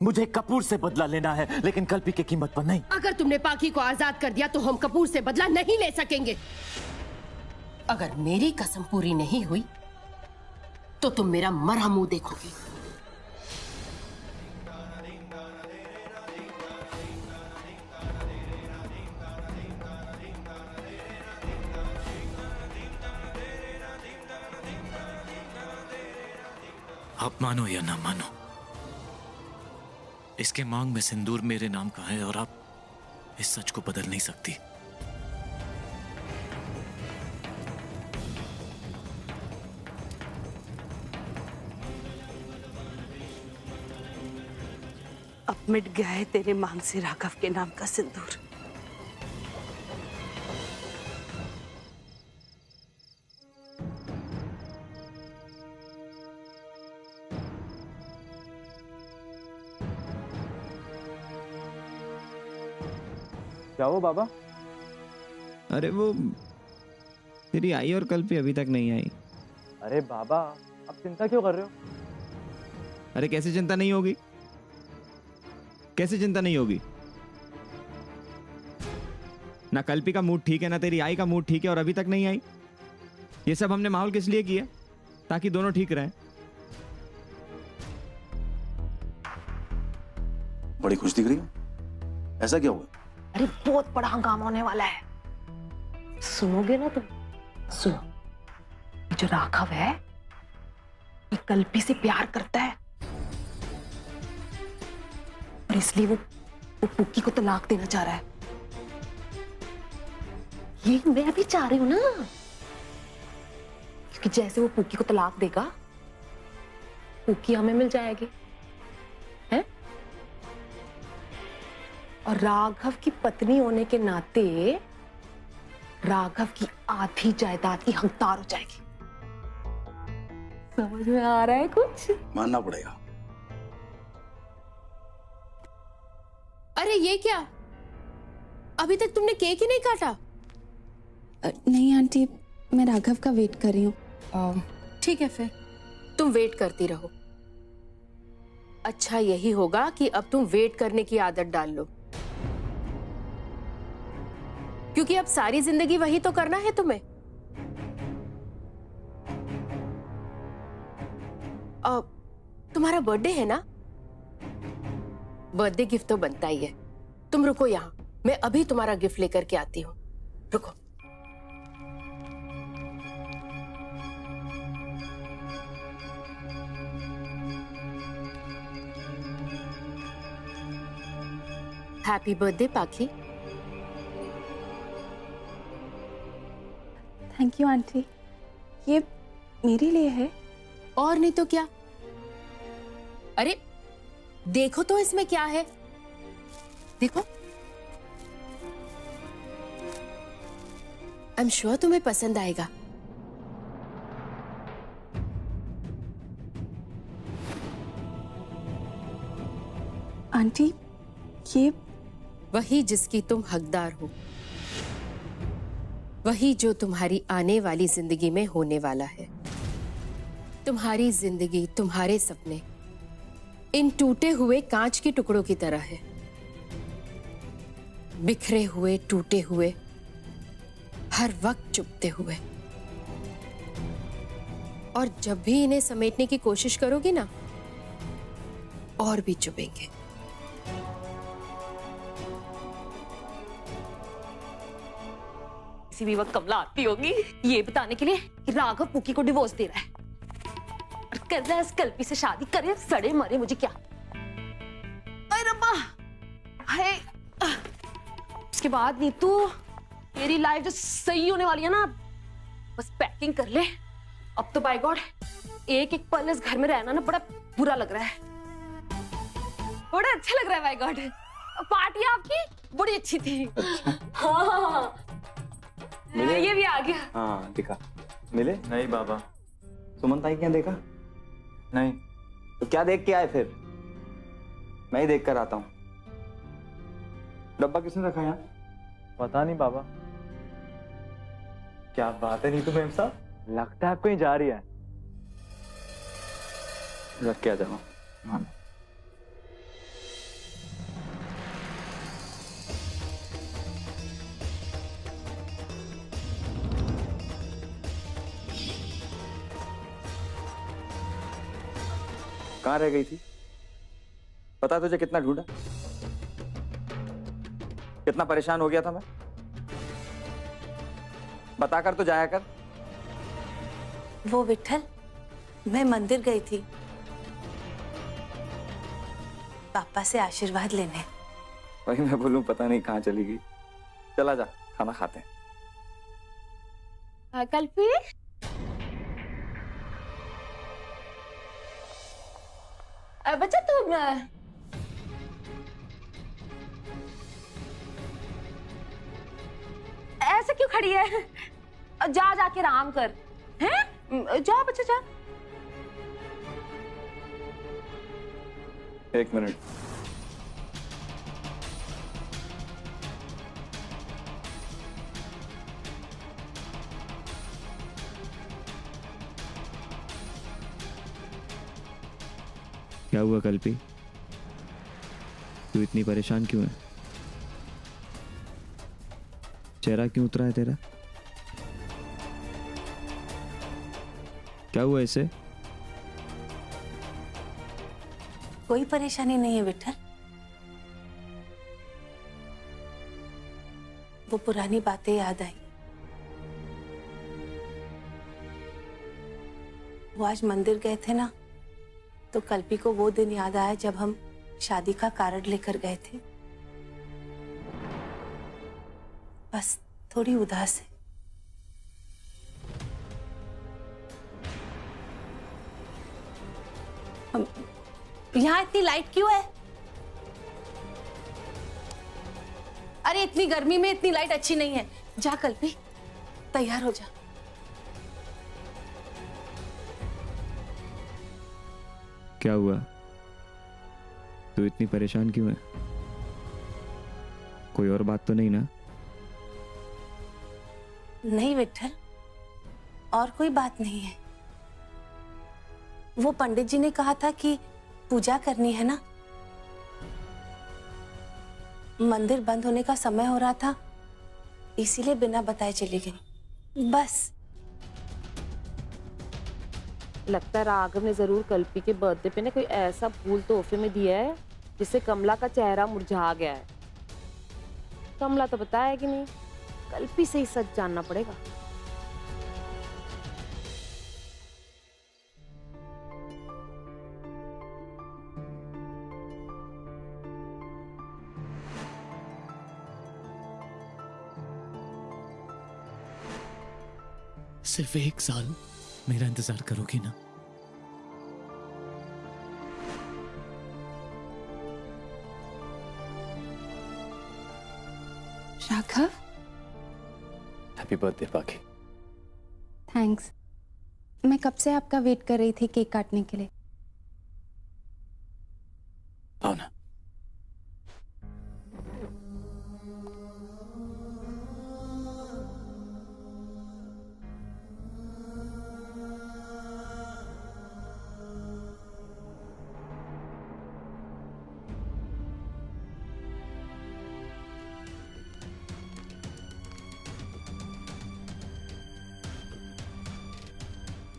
मुझे कपूर से बदला लेना है, लेकिन कल्पी की कीमत पर नहीं। अगर तुमने पाकी को आजाद कर दिया तो हम कपूर से बदला नहीं ले सकेंगे। अगर मेरी कसम पूरी नहीं हुई तो तुम मेरा मरहम मुंह देखोगे। आप मानो या ना मानो, इसके मांग में सिंदूर मेरे नाम का है और आप इस सच को बदल नहीं सकती। अब मिट गया है तेरे मांग से राघव के नाम का सिंदूर। क्या वो बाबा? अरे वो तेरी आई और कल्पी अभी तक नहीं आई। अरे बाबा, आप चिंता क्यों कर रहे हो? अरे कैसे चिंता नहीं होगी, कैसे चिंता नहीं होगी? ना कल्पी का मूड ठीक है, ना तेरी आई का मूड ठीक है और अभी तक नहीं आई। ये सब हमने माहौल किस लिए किया? ताकि दोनों ठीक रहें। बड़ी खुश दिख रही हो, ऐसा क्या हुआ? अरे बहुत बड़ा हंगामा होने वाला है, सुनोगे ना तुम? सुनो, ये जो राघव है ये कल्पी से प्यार करता है और इसलिए वो पुक्की को तलाक देना चाह रहा है। ये मैं भी चाह रही हूं ना, क्योंकि जैसे वो पुक्की को तलाक देगा पुक्की हमें मिल जाएगी, है? और राघव की पत्नी होने के नाते राघव की आधी जायदाद की हकदार हो जाएगी। समझ में आ रहा है कुछ? मानना पड़ेगा। अरे ये क्या, अभी तक तुमने केक ही नहीं काटा? नहीं आंटी, मैं राघव का वेट कर रही हूँ। ठीक है, फिर तुम वेट करती रहो। अच्छा यही होगा कि अब तुम वेट करने की आदत डाल लो, क्योंकि अब सारी जिंदगी वही तो करना है तुम्हें। अब तुम्हारा बर्थडे है ना, बर्थडे गिफ्ट तो बनता ही है। तुम रुको यहाँ, मैं अभी तुम्हारा गिफ्ट लेकर के आती हूँ। रुको। हैप्पी बर्थडे पाखी। थैंक यू आंटी, ये मेरे लिए है। और नहीं तो क्या। अरे देखो तो इसमें क्या है, देखो। आई एम श्योर तुम्हें पसंद आएगा। आंटी ये वही जिसकी तुम हकदार हो, वही जो तुम्हारी आने वाली जिंदगी में होने वाला है। तुम्हारी जिंदगी, तुम्हारे सपने इन टूटे हुए कांच के टुकड़ों की तरह है, बिखरे हुए, टूटे हुए, हर वक्त चुभते हुए। और जब भी इन्हें समेटने की कोशिश करोगी ना, और भी चुभेंगे। किसी भी वक्त कमला आती होगी ये बताने के लिए कि राघव पुक्की को डिवोर्स दे रहा है और कर रहा है इस कल्पी से शादी। करे सड़े मरे मुझे क्या। अरे रब्बा, हाय। उसके बाद नीतू तेरी लाइफ जो सही होने वाली है ना, बस पैकिंग कर ले। अब तो बाय गॉड एक एक पल इस घर में रहना ना बड़ा बुरा लग रहा है, बड़ा अच्छा लग रहा है। बाय गॉड, पार्टी आपकी बड़ी अच्छी थी। हाँ, ये भी आ गया। हाँ दिखा। मिले? नहीं बाबा। सुमन ताई क्या देखा? नहीं। तो क्या देख के आए फिर? मैं ही देख कर आता हूँ। डब्बा किसने रखा यहाँ? पता नहीं बाबा। क्या बात है नीतू मैम साहब, लगता है आप कहीं जा रही है। रख के आ जाओ। हाँ। कहाँ रह गई थी? पता तुझे कितना ढूंढा, कितना परेशान हो गया था मैं? बताकर तो जाया कर। वो विठल, मैं मंदिर गई थी पापा से आशीर्वाद लेने। वही मैं बोलूं, पता नहीं कहाँ चली गई। चला जा, खाना खाते हैं। कल्पी, बच्चा तुम ऐसे क्यों खड़ी है? जा जाके आराम कर। हैं? जा बच्चा जा। एक मिनट। क्या हुआ कल्पी? तू इतनी परेशान क्यों है? चेहरा क्यों उतरा है तेरा? क्या हुआ इसे? कोई परेशानी नहीं है विठल। वो पुरानी बातें याद आई। वो आज मंदिर गए थे ना, तो कल्पी को वो दिन याद आया जब हम शादी का कार्ड लेकर गए थे। बस थोड़ी उदास है। यहाँ इतनी लाइट क्यों है? अरे इतनी गर्मी में इतनी लाइट अच्छी नहीं है। जा कल्पी, तैयार हो जा। क्या हुआ? तू इतनी परेशान क्यों है? कोई और बात तो नहीं ना? नहीं विठल, और कोई बात नहीं है। वो पंडित जी ने कहा था कि पूजा करनी है ना। मंदिर बंद होने का समय हो रहा था, इसीलिए बिना बताए चली गई। बस। लगता है राघव ने जरूर कल्पी के बर्थडे पे ना कोई ऐसा फूल तोहफे में दिया है जिससे कमला का चेहरा मुरझा गया है। कमला तो बताया कि नहीं, कल्पी से ही सच जानना पड़ेगा। सिर्फ 1 साल मेरा इंतजार करोगी ना? राघव, हैप्पी बर्थडे पाखी। थैंक्स। मैं कब से आपका वेट कर रही थी केक काटने के लिए। भावना,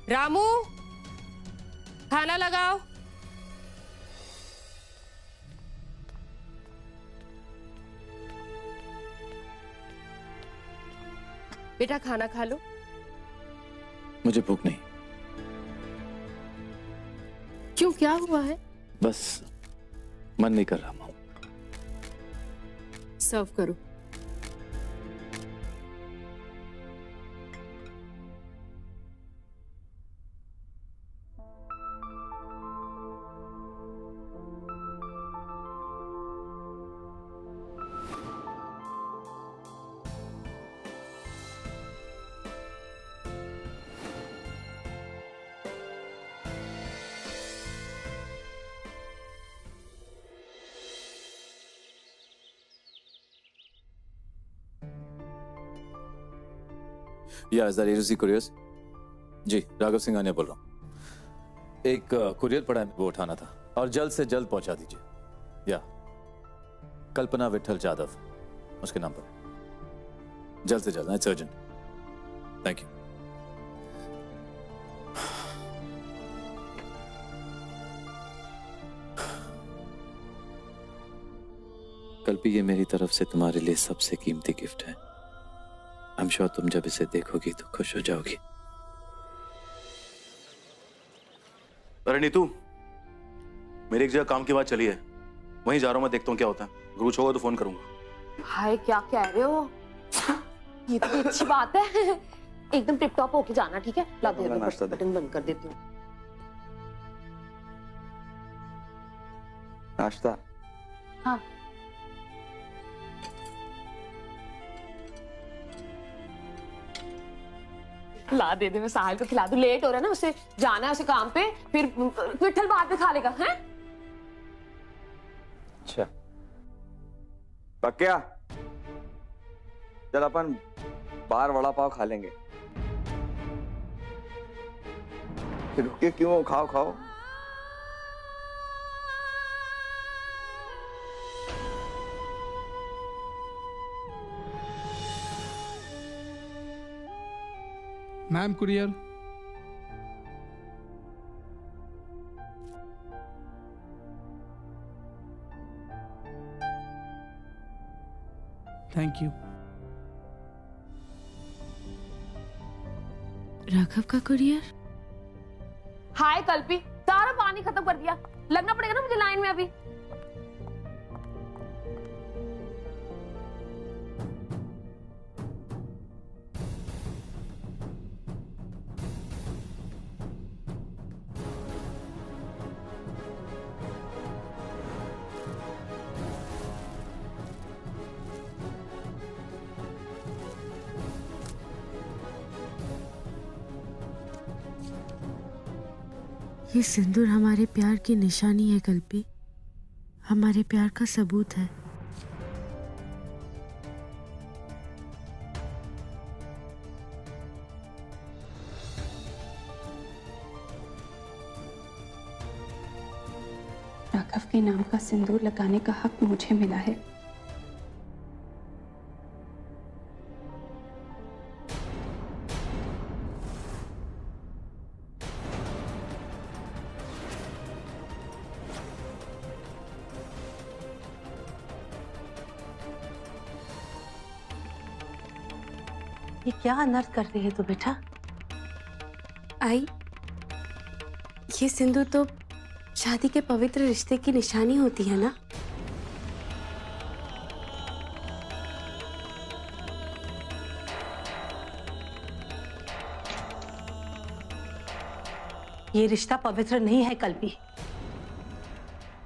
रामू, खाना लगाओ। बेटा खाना खा लो। मुझे भूख नहीं। क्यों, क्या हुआ है? बस मन नहीं कर रहा माँ। सर्व करो। या कुरियर्स? जी, राघव सिंह आने बोल रहा हूँ। एक कुरियर पड़ा है, वो उठाना था और जल्द से जल्द पहुंचा दीजिए। या कल्पना विठल जादव, उसके नाम पर। जल्द से जल्द, it's urgent. Thank you. Raghav, Kalpi, ये मेरी तरफ से तुम्हारे लिए सबसे कीमती गिफ्ट है। आई एम श्योर तुम जब इसे देखोगी तो खुश हो जाओगी। अरे नीतू, मेरी एक जगह काम की बात चली है, वहीं जा रहा हूं मैं, देखता हूँ क्या होता है। कुछ होगा तो फोन करूंगा। हाय, क्या कह रहे हो? ये तो अच्छी बात है। एकदम टिप टॉप होके जाना, ठीक है? ला दे, बटन बंद कर देती हूँ। नाश्ता? हाँ। ला दे, मैं साहिल को खिला दूं। लेट हो रहा है ना, उसे जाना है, उसे काम पे, फिर विठल बाद में खा लेगा। हैं? अच्छा पक्या, चल अपन बाहर वड़ा पाव खा लेंगे। रुके क्यों, खाओ खाओ। Ma'am, courier. Thank you. Raghav का कुरियर? हाय कल्पी, सारा पानी खत्म कर दिया। लगना पड़ेगा ना मुझे लाइन में अभी। ये सिंदूर हमारे प्यार की निशानी है कल्पी, हमारे प्यार का सबूत है। राघव के नाम का सिंदूर लगाने का हक मुझे मिला है। ये क्या अनर्थ कर रही है तू बेटा? आई, ये सिंदूर तो शादी के पवित्र रिश्ते की निशानी होती है ना। ये रिश्ता पवित्र नहीं है कल्पी।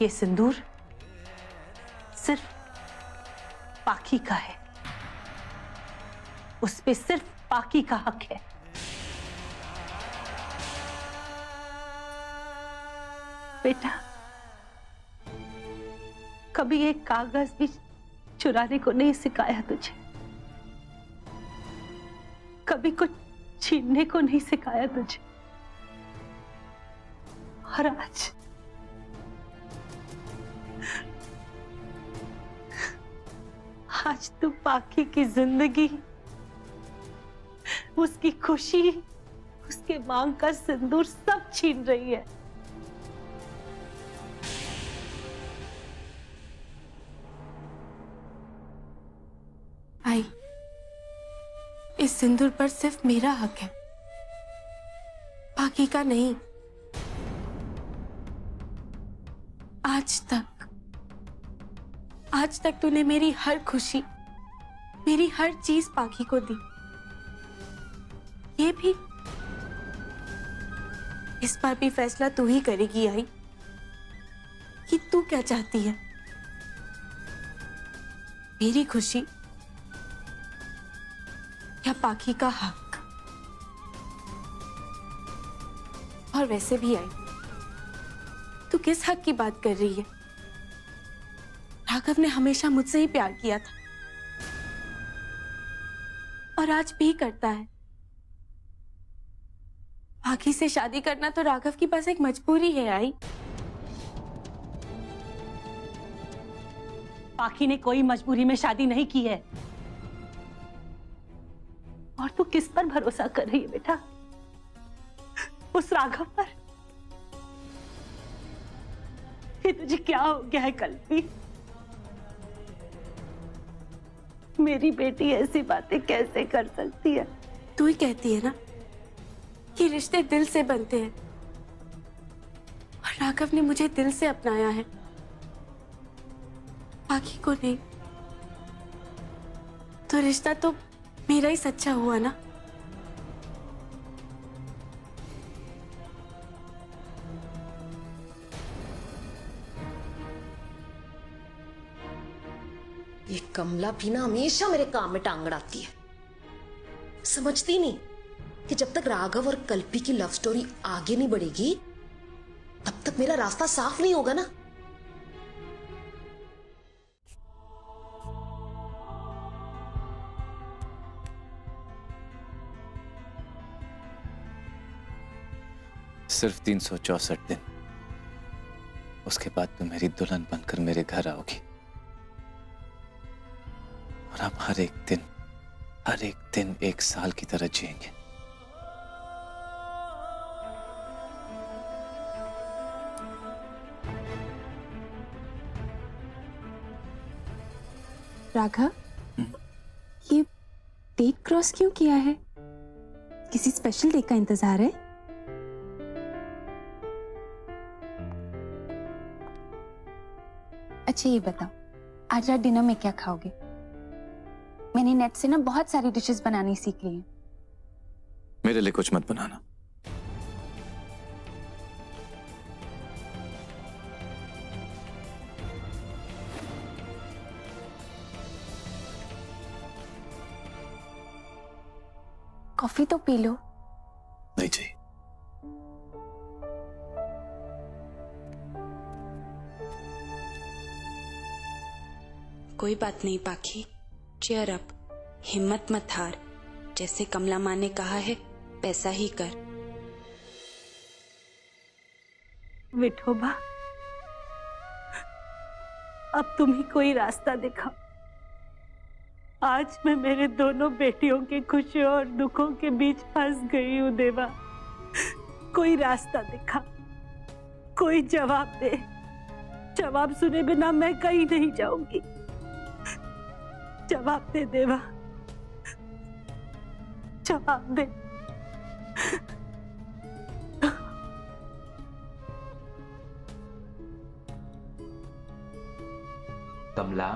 ये सिंदूर सिर्फ पाकी का है, उस पे सिर्फ पाकी का हक है। बेटा, कभी एक कागज भी चुराने को नहीं सिखाया तुझे, कभी कुछ छीनने को नहीं सिखाया तुझे, और आज तू पाकी की जिंदगी, उसकी खुशी, उसके मांग का सिंदूर सब छीन रही है। आई, इस सिंदूर पर सिर्फ मेरा हक है, बाकी का नहीं। आज तक तूने मेरी हर खुशी, मेरी हर चीज पाकी को दी। ये भी, इस बार भी फैसला तू ही करेगी आई, कि तू क्या चाहती है, मेरी खुशी या पाकी का हक। और वैसे भी आई, तू किस हक की बात कर रही है? राघव ने हमेशा मुझसे ही प्यार किया था और आज भी करता है। पाकी से शादी करना तो राघव की पास एक मजबूरी है आई। पाकी ने कोई मजबूरी में शादी नहीं की है। और तू किस पर भरोसा कर रही है बेटा? उस राघव पर? ये तुझे क्या हो गया है कल्पी? मेरी बेटी ऐसी बातें कैसे कर सकती है? तू ही कहती है ना कि रिश्ते दिल से बनते हैं, और राघव ने मुझे दिल से अपनाया है, बाकी को नहीं। तो रिश्ता तो मेरा ही सच्चा हुआ ना। ये कमला भी ना हमेशा मेरे काम में टांग अड़ाती है। समझती नहीं कि जब तक राघव और कल्पी की लव स्टोरी आगे नहीं बढ़ेगी तब तक मेरा रास्ता साफ नहीं होगा ना। सिर्फ 364 दिन, उसके बाद तुम मेरी दुल्हन बनकर मेरे घर आओगी और हम हर एक दिन 1 साल की तरह जिएंगे। राघव, ये डेट क्रॉस क्यों किया है? किसी स्पेशल डे का इंतजार है? अच्छा ये बताओ, आज रात डिनर में क्या खाओगे? मैंने नेट से ना बहुत सारी डिशेस बनानी सीख ली हैं। मेरे लिए कुछ मत बनाना। कॉफी तो पी लो। नहीं चाहिए। कोई बात नहीं पाखी, चेयर अप, हिम्मत मत हार। जैसे कमला माँ ने कहा है वैसा ही कर। विठोबा, अब तुम ही कोई रास्ता दिखाओ। आज मैं मेरे दोनों बेटियों की खुशियों और दुखों के बीच फंस गई हूँ देवा। कोई रास्ता दिखा, कोई जवाब दे। जवाब सुने बिना मैं कहीं नहीं जाऊंगी। जवाब दे देवा, जवाब दे। कमला,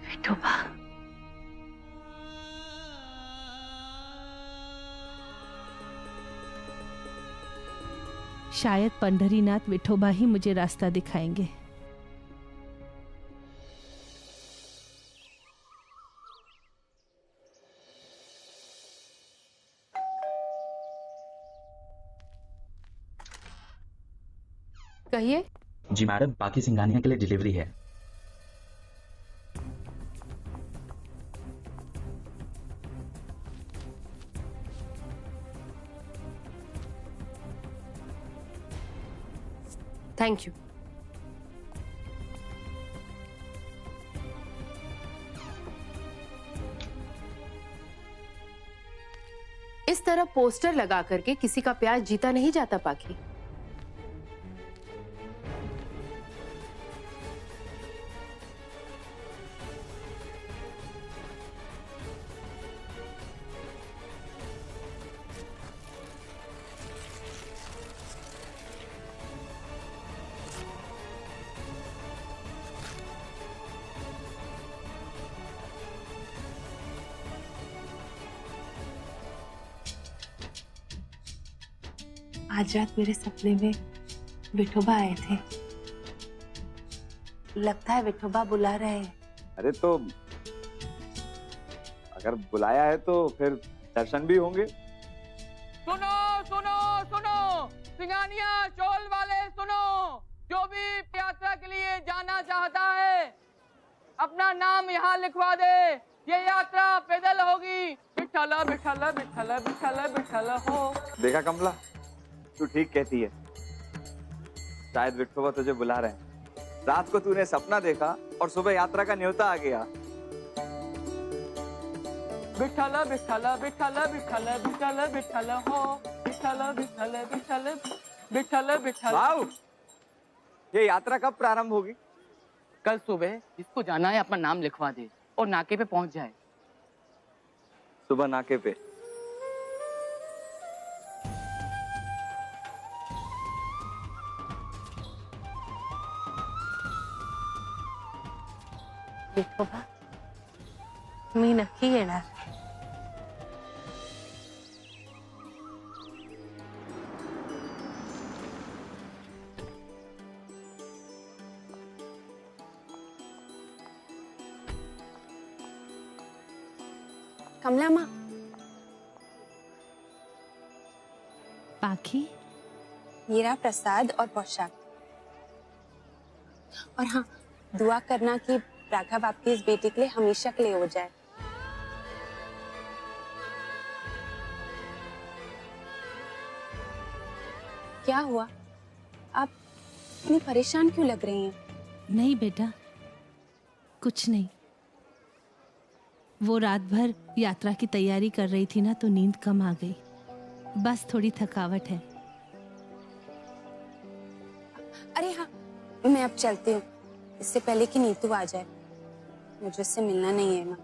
विठोबा, शायद पंढरीनाथ विठोबा ही मुझे रास्ता दिखाएंगे। कहिए। जी मैडम, बाकी सिंघानिया के लिए डिलीवरी है। Thank you. इस तरह पोस्टर लगा करके किसी का प्यार जीता नहीं जाता पाखी। आज रात मेरे सपने में विठोबा आए थे। लगता है विठोबा बुला रहे हैं। अरे तो अगर बुलाया है तो फिर दर्शन भी होंगे। सुनो सुनो सुनो सिंघानिया चोल वाले सुनो, जो भी यात्रा के लिए जाना चाहता है अपना नाम यहाँ लिखवा दे। ये यात्रा पैदल होगी। बिठल बिठल बिठल बिठल बिठल हो। देखा कमला, तू ठीक कहती है। शायद विठोबा तुझे बुला रहे हैं। रात को तूने सपना देखा और सुबह यात्रा का न्योता आ गया। विठ्ठल विठ्ठल विठ्ठल विठ्ठल विठ्ठल विठ्ठल हो, विठ्ठल विठ्ठल विठ्ठल विठ्ठल विठ्ठल। वाह, ये यात्रा कब प्रारंभ होगी? कल सुबह जिसको जाना है अपना नाम लिखवा दे और नाके पे पहुंच जाए। सुबह नाके पे? विठोबा, मी नक्की येणार। कमला माँ, पाखी, ये रहा प्रसाद और पोशाक। और हाँ, दुआ करना कि राघव आपकी इस बेटी के लिए हमेशा के लिए हो जाए। क्या हुआ? आप इतनी परेशान क्यों लग रही हैं? नहीं बेटा, कुछ नहीं। वो रात भर यात्रा की तैयारी कर रही थी ना, तो नींद कम आ गई। बस थोड़ी थकावट है। अरे हाँ, मैं अब चलती हूँ, इससे पहले कि नीतू आ जाए। मुझे उससे मिलना नहीं है माँ।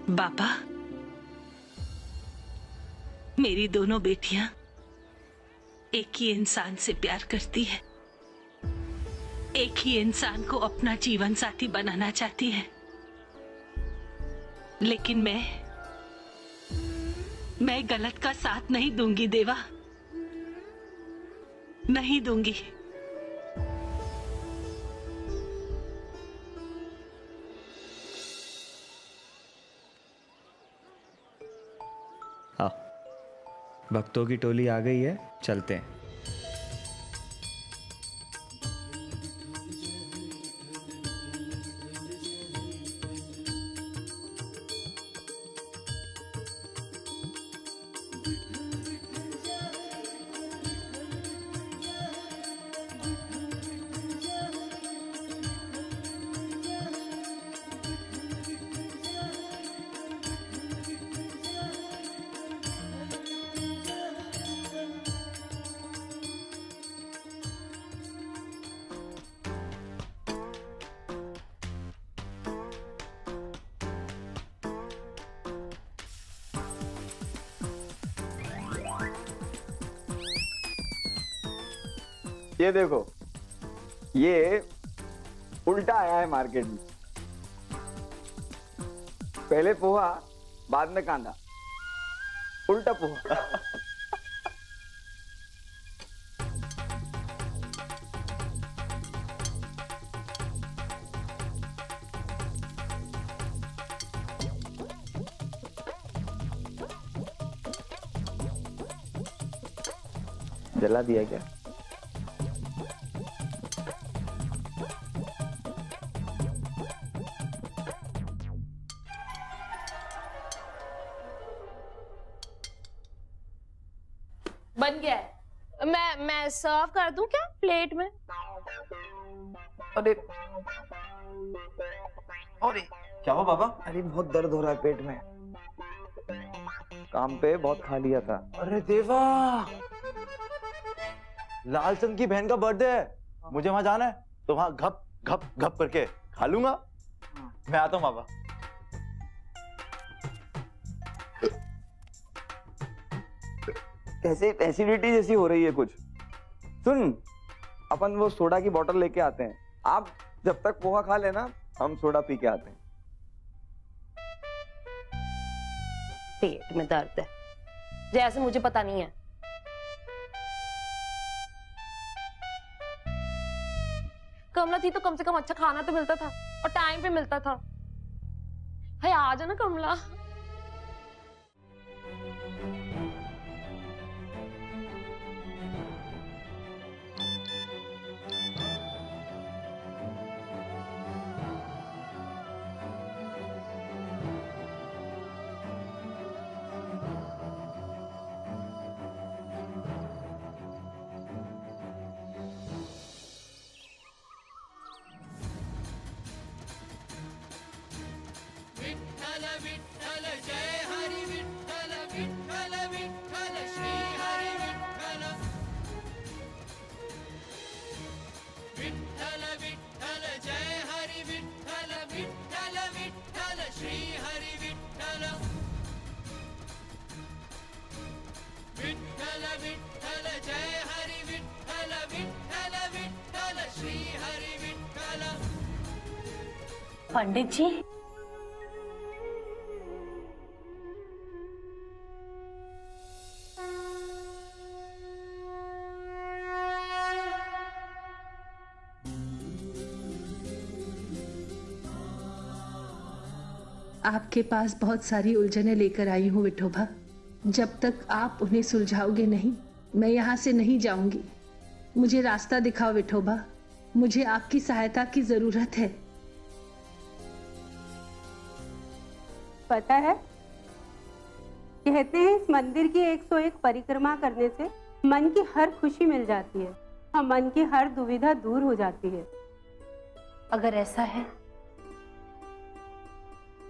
बाबा, मेरी दोनों बेटियां एक ही इंसान से प्यार करती है, एक ही इंसान को अपना जीवन साथी बनाना चाहती है। लेकिन मैं गलत का साथ नहीं दूंगी देवा, नहीं दूंगी। हाँ, भक्तों की टोली आ गई है, चलते हैं। ये देखो, ये उल्टा आया है मार्केट में। पहले पोहा, बाद में कांदा, उल्टा पोहा। जला दिया क्या? बन गया है। मैं सर्व कर दूं क्या प्लेट में? अरे अरे क्या हुआ बाबा? अरे बहुत दर्द हो रहा है पेट में। काम पे बहुत खा लिया था। अरे देवा, लालचंद की बहन का बर्थडे है, मुझे वहां जाना है, तो वहां घप घप घप करके खा लूंगा। मैं आता हूँ बाबा। कैसे एसिडिटी जैसी हो रही है कुछ। सुन, अपन वो सोडा की बोतल लेके आते हैं, आप जब तक पोहा खा लेना, हम सोडा पी के आते हैं। पेट में दर्द है जैसे मुझे पता नहीं है। कमला थी तो कम से कम अच्छा खाना तो मिलता था और टाइम पे मिलता था। है आ जाना कमला। पंडित जी, आपके पास बहुत सारी उलझनें लेकर आई हूँ विठोबा। जब तक आप उन्हें सुलझाओगे नहीं, मैं यहाँ से नहीं जाऊंगी। मुझे रास्ता दिखाओ विठोबा, मुझे आपकी सहायता की जरूरत है। पता है, कहते हैं इस मंदिर की 101 परिक्रमा करने से मन की हर खुशी मिल जाती है और मन की हर दुविधा दूर हो जाती है। अगर ऐसा है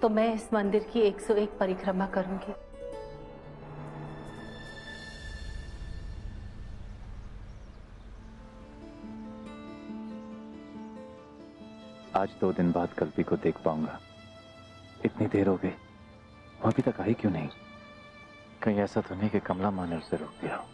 तो मैं इस मंदिर की 101 परिक्रमा करूंगी। आज 2 दिन बाद कल्पी को देख पाऊंगा। इतनी देर हो गई, वो अभी तक आई क्यों नहीं? कहीं ऐसा तो नहीं कि कमला माँ ने उसे रोक दिया हो।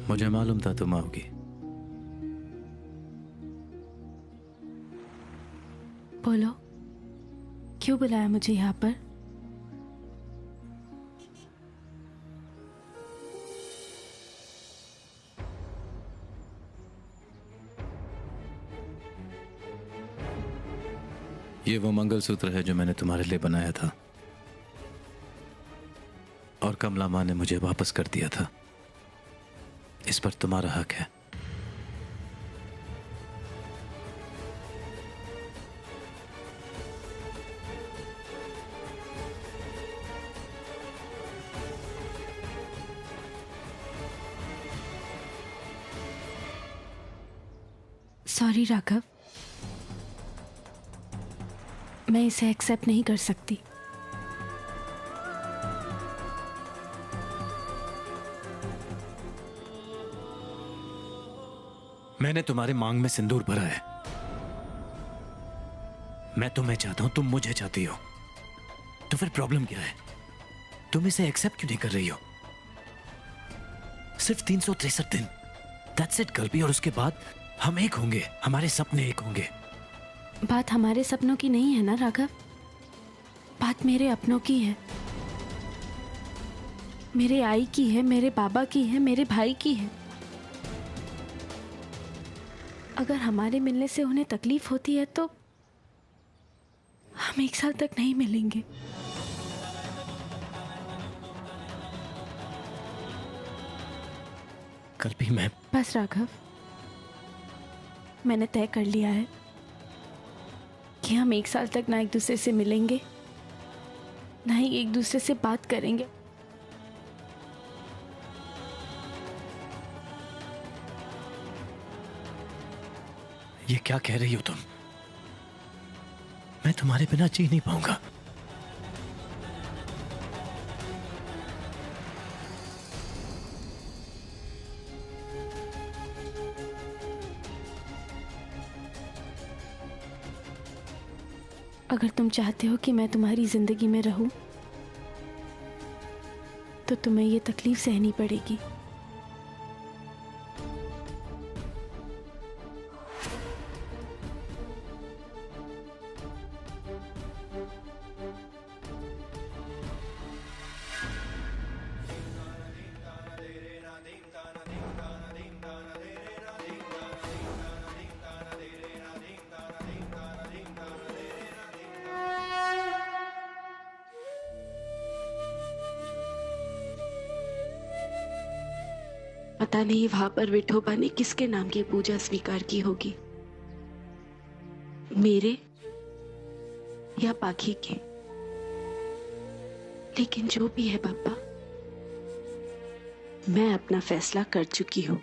मुझे मालूम था तुम आओगी। बोलो, क्यों बुलाया मुझे यहाँ पर? ये वो मंगलसूत्र है जो मैंने तुम्हारे लिए बनाया था और कमला माँ ने मुझे वापस कर दिया था। इस पर तुम्हारा हक है। सॉरी राघव, मैं इसे एक्सेप्ट नहीं कर सकती। मैंने तुम्हारे मांग में सिंदूर भरा है। मैं तुम्हें चाहता हूं, तुम मुझे चाहती हो, तो फिर प्रॉब्लम क्या है? तुम इसे एक्सेप्ट क्यों नहीं कर रही हो? सिर्फ 363 दिन, दैट्स इट कल्पी, और उसके बाद हम एक होंगे, हमारे सपने एक होंगे। बात हमारे सपनों की नहीं है ना राघव, बात मेरे अपनों की है। मेरे आई की है, मेरे बाबा की है, मेरे भाई की है। अगर हमारे मिलने से उन्हें तकलीफ होती है तो हम 1 साल तक नहीं मिलेंगे। कल्पी, मैं बस राघव, मैंने तय कर लिया है कि हम 1 साल तक ना एक दूसरे से मिलेंगे, ना ही एक दूसरे से बात करेंगे। ये क्या कह रही हो तुम? मैं तुम्हारे बिना जी नहीं पाऊंगा। अगर तुम चाहते हो कि मैं तुम्हारी जिंदगी में रहूं, तो तुम्हें ये तकलीफ सहनी पड़ेगी। पता नहीं वहां पर विठोबा ने किसके नाम की पूजा स्वीकार की होगी, मेरे या पाखी की। लेकिन जो भी है पापा, मैं अपना फैसला कर चुकी हूँ।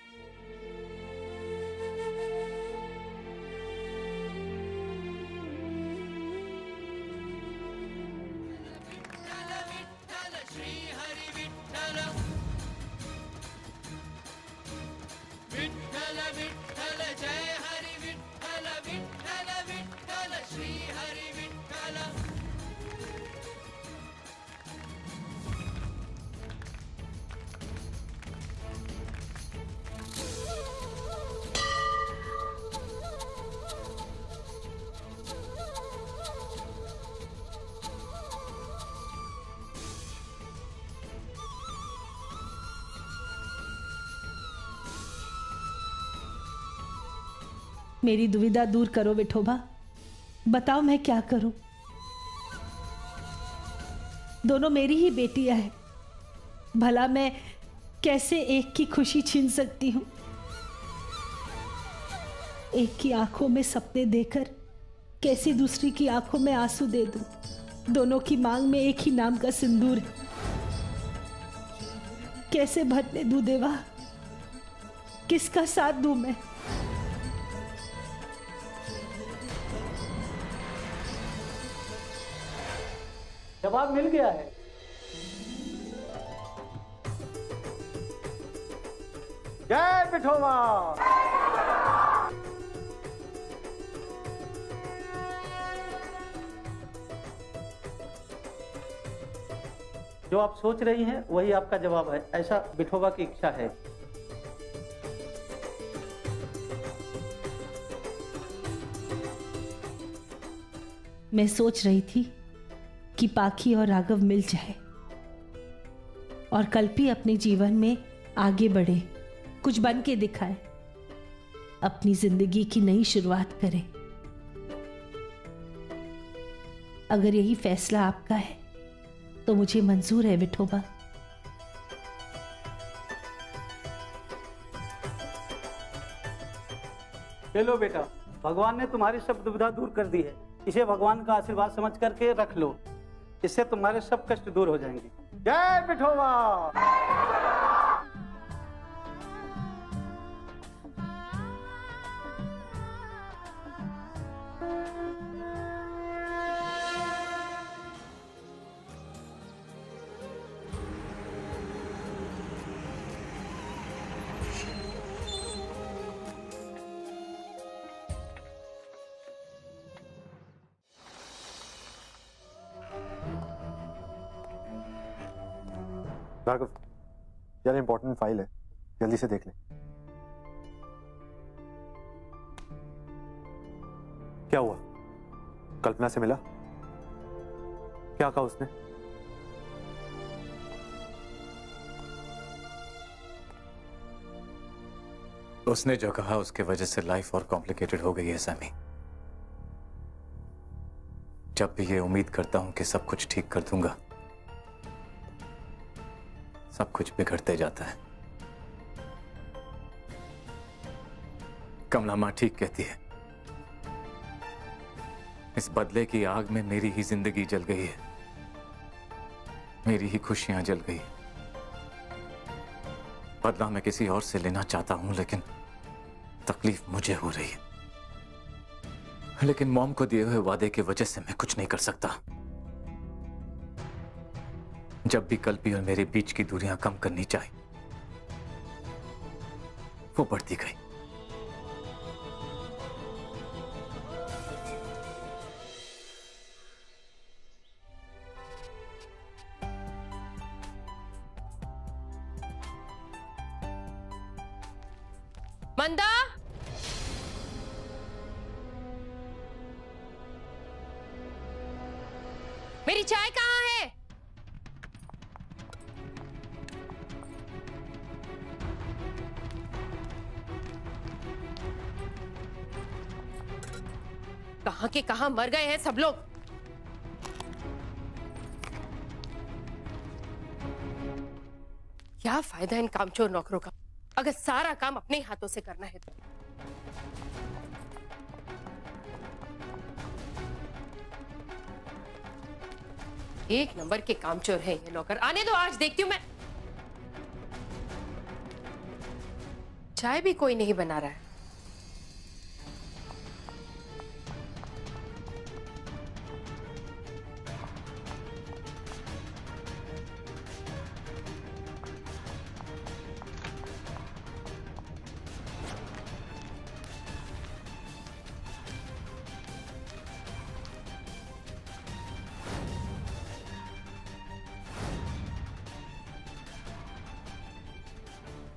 मेरी दुविधा दूर करो विठोबा, बताओ मैं क्या करूं। दोनों मेरी ही बेटियां हैं, भला मैं कैसे एक की खुशी छीन सकती हूं। एक की आंखों में सपने देकर कैसे दूसरी की आंखों में आंसू दे दूं। दोनों की मांग में एक ही नाम का सिंदूर है, कैसे भरने दूं देवा, किसका साथ दूं मैं। जवाब मिल गया है। जय विठोबा। जो आप सोच रही हैं वही आपका जवाब है, ऐसा विठोबा की इच्छा है। मैं सोच रही थी कि पाखी और राघव मिल जाए और कल्पी अपने जीवन में आगे बढ़े, कुछ बन के दिखाए, अपनी जिंदगी की नई शुरुआत करे। अगर यही फैसला आपका है तो मुझे मंजूर है विठोबा। ले लो बेटा, भगवान ने तुम्हारी सब दुविधा दूर कर दी है। इसे भगवान का आशीर्वाद समझ करके रख लो, इससे तुम्हारे सब कष्ट दूर हो जाएंगे। जय विठोबा। राघव, यार इंपॉर्टेंट फाइल है, जल्दी से देख ले। क्या हुआ? कल्पना से मिला? क्या कहा उसने? उसने जो कहा उसके वजह से लाइफ और कॉम्प्लिकेटेड हो गई है सैमी। जब भी ये उम्मीद करता हूं कि सब कुछ ठीक कर दूंगा, सब कुछ बिगड़ते जाता है। कमला मां ठीक कहती है, इस बदले की आग में मेरी ही जिंदगी जल गई है, मेरी ही खुशियां जल गई। बदला मैं किसी और से लेना चाहता हूं, लेकिन तकलीफ मुझे हो रही है। लेकिन मॉम को दिए हुए वादे की वजह से मैं कुछ नहीं कर सकता। जब भी कल्पी और मेरे बीच की दूरियां कम करनी चाहिए, वो बढ़ती गई। मंदा, मेरी चाय कहाँ है? कहाँ के कहाँ मर गए हैं सब लोग। क्या फायदा इन कामचोर नौकरों का, अगर सारा काम अपने हाथों से करना है तो। एक नंबर के कामचोर है ये नौकर। आने दो, आज देखती हूँ मैं। चाय भी कोई नहीं बना रहा है।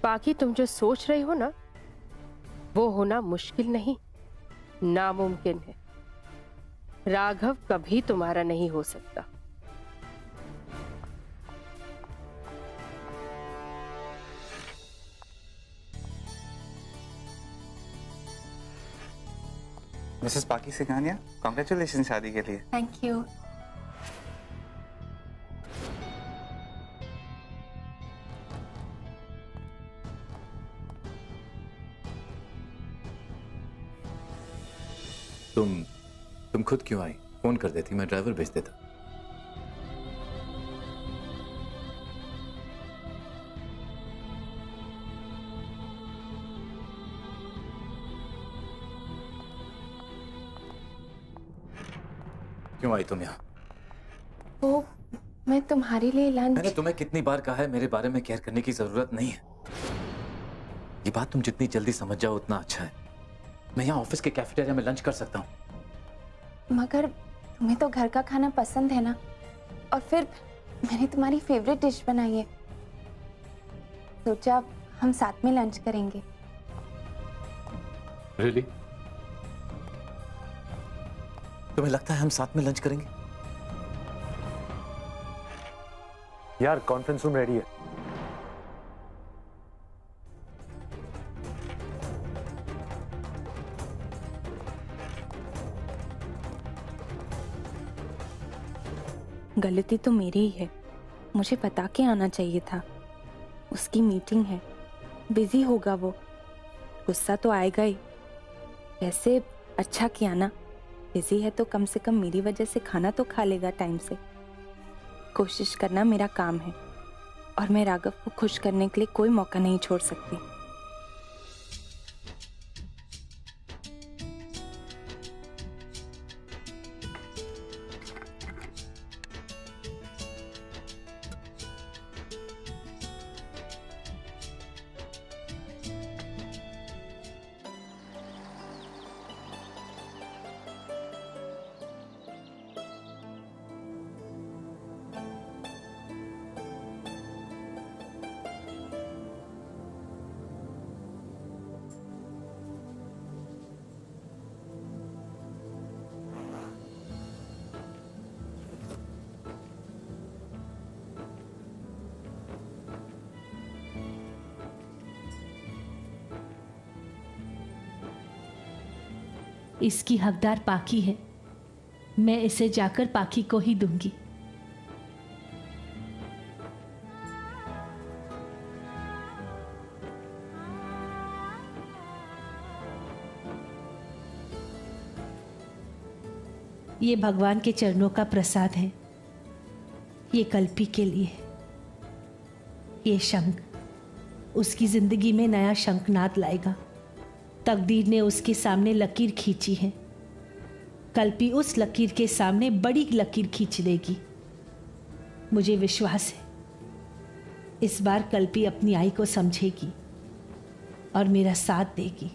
बाकी तुम जो सोच रही हो ना, वो होना मुश्किल नहीं, नामुमकिन है। राघव कभी तुम्हारा नहीं हो सकता। मिसेस पाकी सिंघानिया, कांग्रेचुलेशन शादी के लिए। Thank you. तुम खुद क्यों आई? फोन कर देती, मैं ड्राइवर भेज देता। क्यों आई तुम यहाँ? वो मैं तुम्हारे लिए लंच। मैंने तुम्हें कितनी बार कहा है मेरे बारे में केयर करने की जरूरत नहीं है। ये बात तुम जितनी जल्दी समझ जाओ उतना अच्छा है। मैं यहाँ ऑफिस के कैफेटेरिया में लंच कर सकता हूँ। मगर तुम्हें तो घर का खाना पसंद है ना, और फिर मैंने तुम्हारी फेवरेट डिश बनाई है, सोचा हम साथ में लंच करेंगे। Really? तुम्हें लगता है हम साथ में लंच करेंगे? यार कॉन्फ्रेंस रूम रेडी है। गलती तो मेरी ही है, मुझे बता के आना चाहिए था। उसकी मीटिंग है, बिजी होगा वो, गुस्सा तो आएगा ही। वैसे अच्छा किया ना, बिजी है तो कम से कम मेरी वजह से खाना तो खा लेगा टाइम से। कोशिश करना मेरा काम है और मैं राघव को खुश करने के लिए कोई मौका नहीं छोड़ सकती। इसकी हकदार पाकी है, मैं इसे जाकर पाकी को ही दूंगी। ये भगवान के चरणों का प्रसाद है, ये कल्पी के लिए। ये शंख उसकी जिंदगी में नया शंखनाद लाएगा। तकदीर ने उसके सामने लकीर खींची है, कल्पी उस लकीर के सामने बड़ी लकीर खींच लेगी। मुझे विश्वास है इस बार कल्पी अपनी आई को समझेगी और मेरा साथ देगी।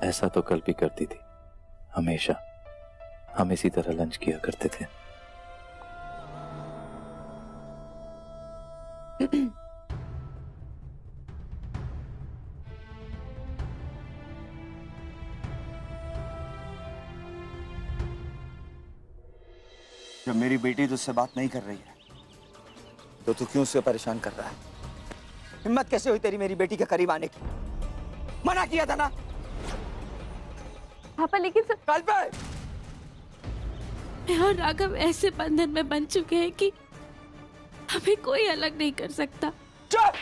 ऐसा तो कल्पी करती थी, हमेशा हम इसी तरह लंच किया करते थे। जब मेरी बेटी तुझसे बात नहीं कर रही है तो तू क्यों उससे परेशान कर रहा है? हिम्मत कैसे हुई तेरी मेरी बेटी के करीब आने की? मना किया था ना पापा, लेकिन कल पे मैं और राघव ऐसे बंधन में बन चुके हैं कि हमें कोई अलग नहीं कर सकता। चुप!